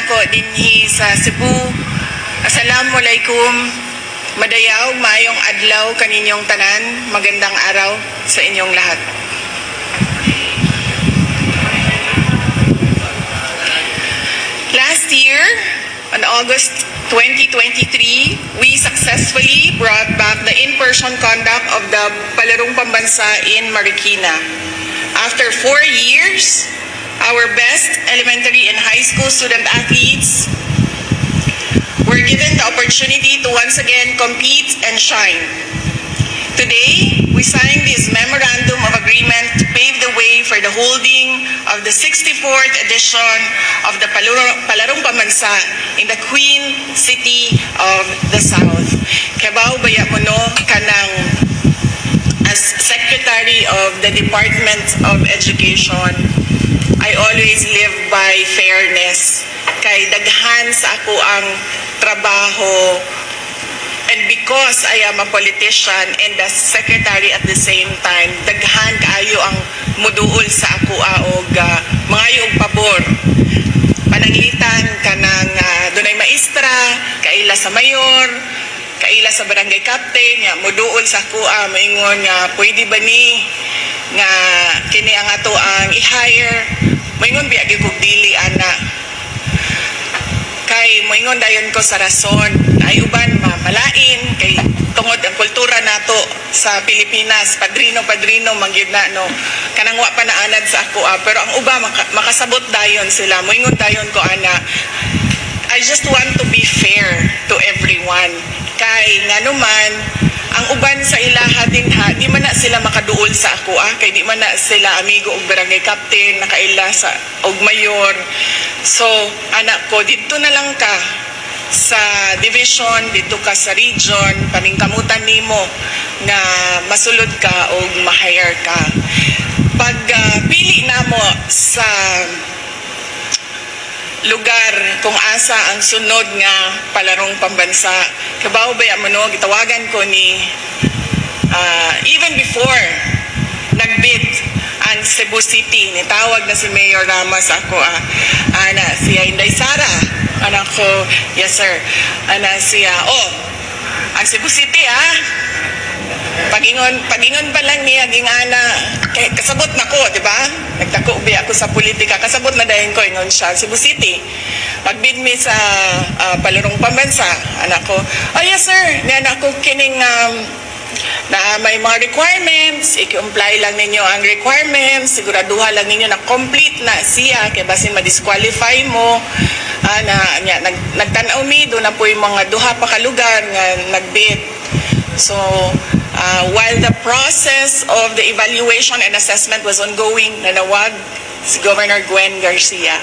nako dinhi sa Cebu. Assalamualaikum. Madayaw, maayong adlaw kaninyong tanan. Magandang araw sa inyong lahat. Last year, on August 2023, we successfully brought back the in-person conduct of the Palarong Pambansa in Marikina. After 4 years, our best elementary and high school student athletes were given the opportunity to once again compete and shine. Today, we signed this memorandum of agreement to pave the way for the holding of the 64th edition of the Palarong Pambansa in the Queen City of the South. Kabaw baya mo no kanang as Secretary of the Department of Education, I always live by fairness. Kay daghan sa ako ang trabaho, and because I am a politician and a secretary at the same time, daghan kaayo ang muduol sa ako og mangayo og pabor. Pananglitan kanang dunay maestra, kaila sa mayor, kaila sa barangay captain, nga muduol sa ako moingon nga pwede ba ni nga kini ang ato ang i-hire. Moingon biya gyud kog dili ana. Kay moingon dayon ko sa rason, ay uban mamalain kay tungod ang kultura nato sa Pilipinas, padrino mangyud na no, kanang wa pa naanad sa ako pero ang uba makasabot dayon sila. Moingon dayon ko ana, I just want to be fair to everyone. Kay nganuman ang uban sa ilaha din ha, di man na sila makaduol sa ako kay di man na sila amigo og barangay captain, nakaila sa og mayor. So anak ko, dito na lang ka sa division, dito ka sa region, paningkamutan nimo nga masulod ka og ma-hire ka. Pag pili namo sa lugar kung asa ang sunod nga Palarong Pambansa, kabaw baya mo no, gitawagan ko ni even before nagbid ang Cebu City, nitawag na si Mayor Rama sa ako ana siya Inday Sara, anak ko, yes sir, ana siya ang Cebu City pagingon pa lang niya gingana kay kasabot nako, di ba? Nagtako biya ako sa politika, kasabot na dayon ko ingon siya Cebu City. Pagbid mi sa Palarong Pambansa, anak ko, yes sir, ni anak ko kining na may mga requirements, i-comply lang ninyo ang requirements, siguraduha lang ninyo na complete na siya kay basin ma-disqualify mo. Nagtanaw mi do na po yung mga duha pa ka lugar nga nagbid. So while the process of the evaluation and assessment was ongoing, nanawag si Governor Gwen Garcia.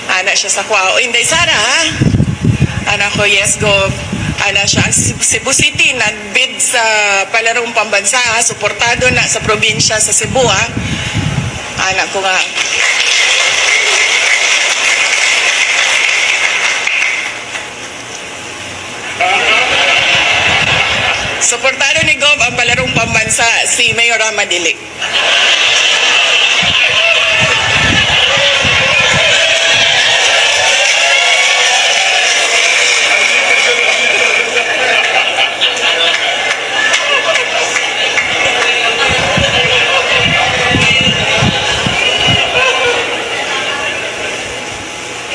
Ana siya sa kwao, Inday Sara anak ko, yes Gov. Ana siya ang Cebu City nagbid sa Palarong Pambansa, suportado na sa probinsya sa Cebu anak ko nga. Suportado ni Gov ang Palarong Pambansa, si Mayor Rama Dili.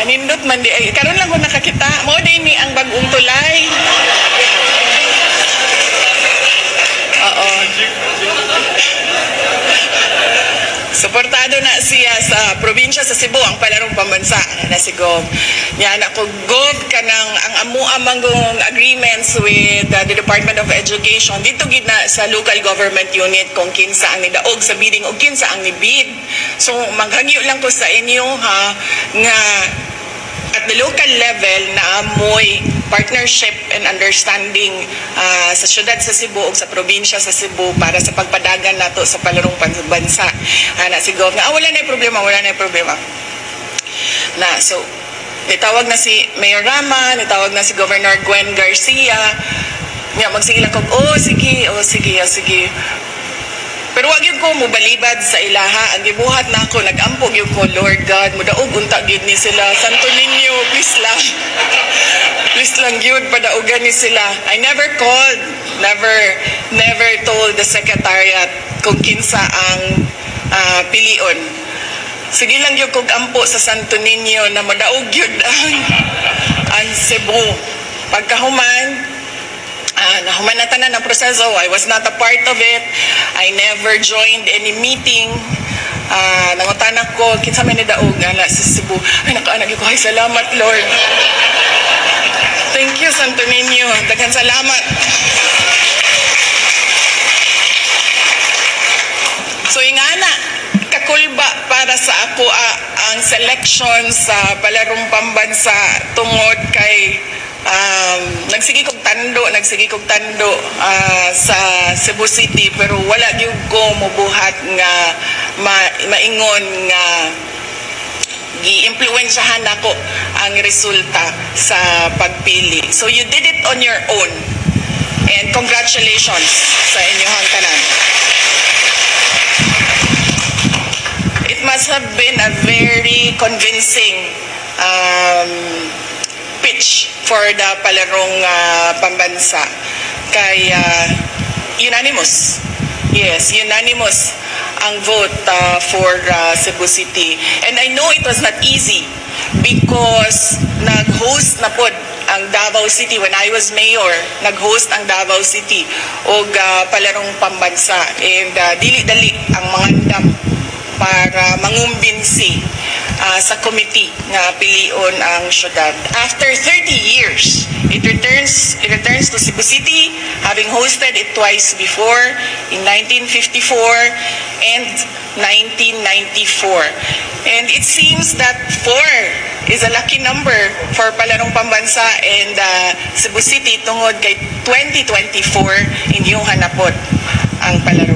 Kanindot man di ay karon lang ko nakakita mo din ni ang bagong tulay. Suportado na siya sa probinsya sa Cebu ang Palarong Pambansa na si Gov. Yan ako Gov kanang ang amuamangong agreements with the Department of Education dito gid na sa local government unit kung kinsa ang nidaog sa bidding o kinsa ang nibid. So maghangyo lang ko sa inyo nga at the local level na amoy partnership and understanding sa syudad sa Cebu o sa probinsya sa Cebu para sa pagpadagan nato sa Palarong Pambansa. Ana si Gov nga wala na problema na. So nitawag na si Mayor Rama, nitawag na si Governor Gwen Garcia nga magsige lang kog sige. Pero wag yung ko mubalibad sa ilaha. Ang gibuhat na ako, nag-ampog yung ko, Lord God, mudaog unta gyud ni sila. Santo Niño, please lang. Please lang gyud padaugan ni sila. I never called, never told the secretariat kung kinsa ang pilion. Sige lang yung kog ampo sa Santo Niño na madaog yun ang Cebu. Pagkahuman, nahuman na tanan ng proseso. I was not a part of it. I never joined any meeting. Nangotanak ko, kinsa may nidaog nga sa Cebu. Ay, nakaanak ko, ay salamat Lord. Thank you Santo Niño. Daghang salamat. So ingana, kakulba para sa ako ang selection sa palarong pambansa tungod kay nagsigi kog tando sa Cebu City, pero wala gyud ko mobuhat nga maingon nga gi-impluwensyahan ako ang resulta sa pagpili. So you did it on your own, and congratulations sa inyong tanan. Must have been a very convincing pitch for the palarong pambansa. Kay unanimous. Yes, unanimous ang vote for Cebu City. And I know it was not easy because nag-host na pod ang Davao City when I was mayor. Nag-host ang Davao City og palarong pambansa. And dili-dali ang mga andam para mangumbinsi sa committee nga pilion ang syudad. After 30 years, it returns to Cebu City, having hosted it twice before in 1954 and 1994. And it seems that 4 is a lucky number for palarong pambansa and Cebu City tungod kay 2024 inyong hanapot ang palaro.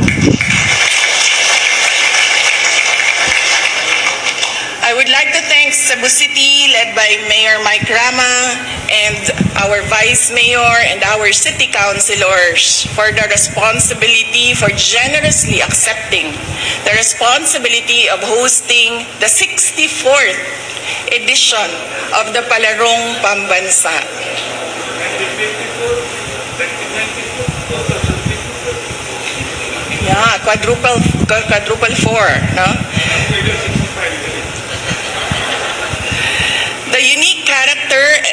I would like to thank Cebu City, led by Mayor Mike Rama, and our Vice Mayor and our City Councilors for the responsibility for generously accepting the responsibility of hosting the 64th edition of the Palarong Pambansa. Yeah, quadruple 4, no? The unique character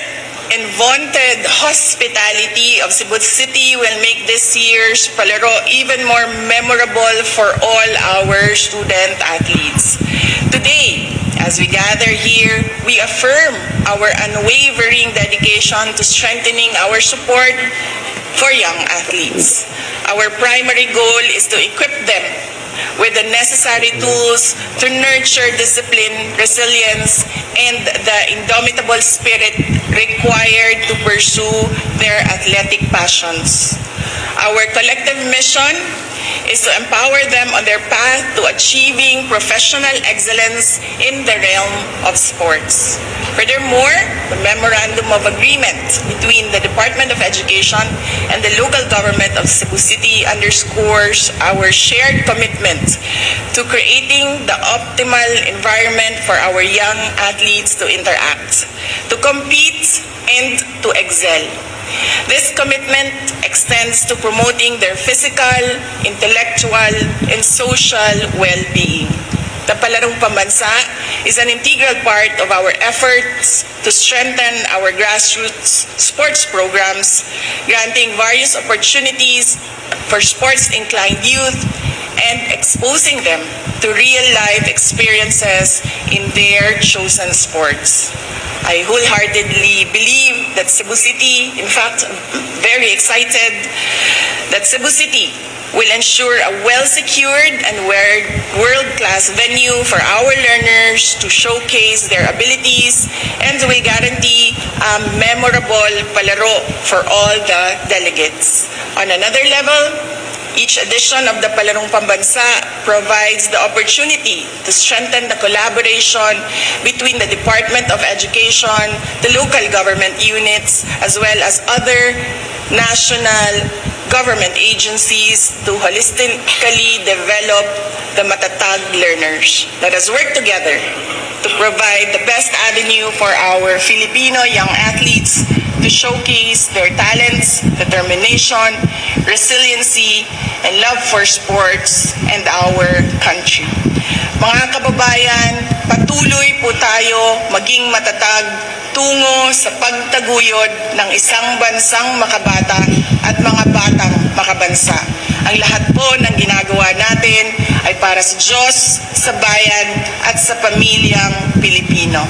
and vaunted hospitality of Cebu City will make this year's Palaro even more memorable for all our student athletes. Today, as we gather here, we affirm our unwavering dedication to strengthening our support for young athletes. Our primary goal is to equip them with the necessary tools to nurture discipline, resilience, and the indomitable spirit required to pursue their athletic passions. Our collective mission is to empower them on their path to achieving professional excellence in the realm of sports. Furthermore, the Memorandum of Agreement between the Department of Education and the local government of Cebu City underscores our shared commitment to creating the optimal environment for our young athletes to interact, to compete, and to excel. This commitment extends to promoting their physical, intellectual, and social well-being. The Palarong Pambansa is an integral part of our efforts to strengthen our grassroots sports programs, granting various opportunities for sports-inclined youth and exposing them to real-life experiences in their chosen sports. I wholeheartedly believe that Cebu City, in fact, very excited that Cebu City will ensure a well-secured and world-class venue for our learners to showcase their abilities and will guarantee a memorable palaro for all the delegates. On another level, each edition of the Palarong Pambansa provides the opportunity to strengthen the collaboration between the Department of Education, the local government units, as well as other national government agencies to holistically develop the matatag learners. Let us work together to provide the best avenue for our Filipino young athletes to showcase their talents, determination, resiliency, and love for sports and our country. Mga kababayan, patuloy po tayo maging matatag tungo sa pagtaguyod ng isang bansang makabata at mga batang makabansa. Ang lahat po ng ginagawa natin ay para sa Diyos, sa bayan at sa pamilyang Pilipino.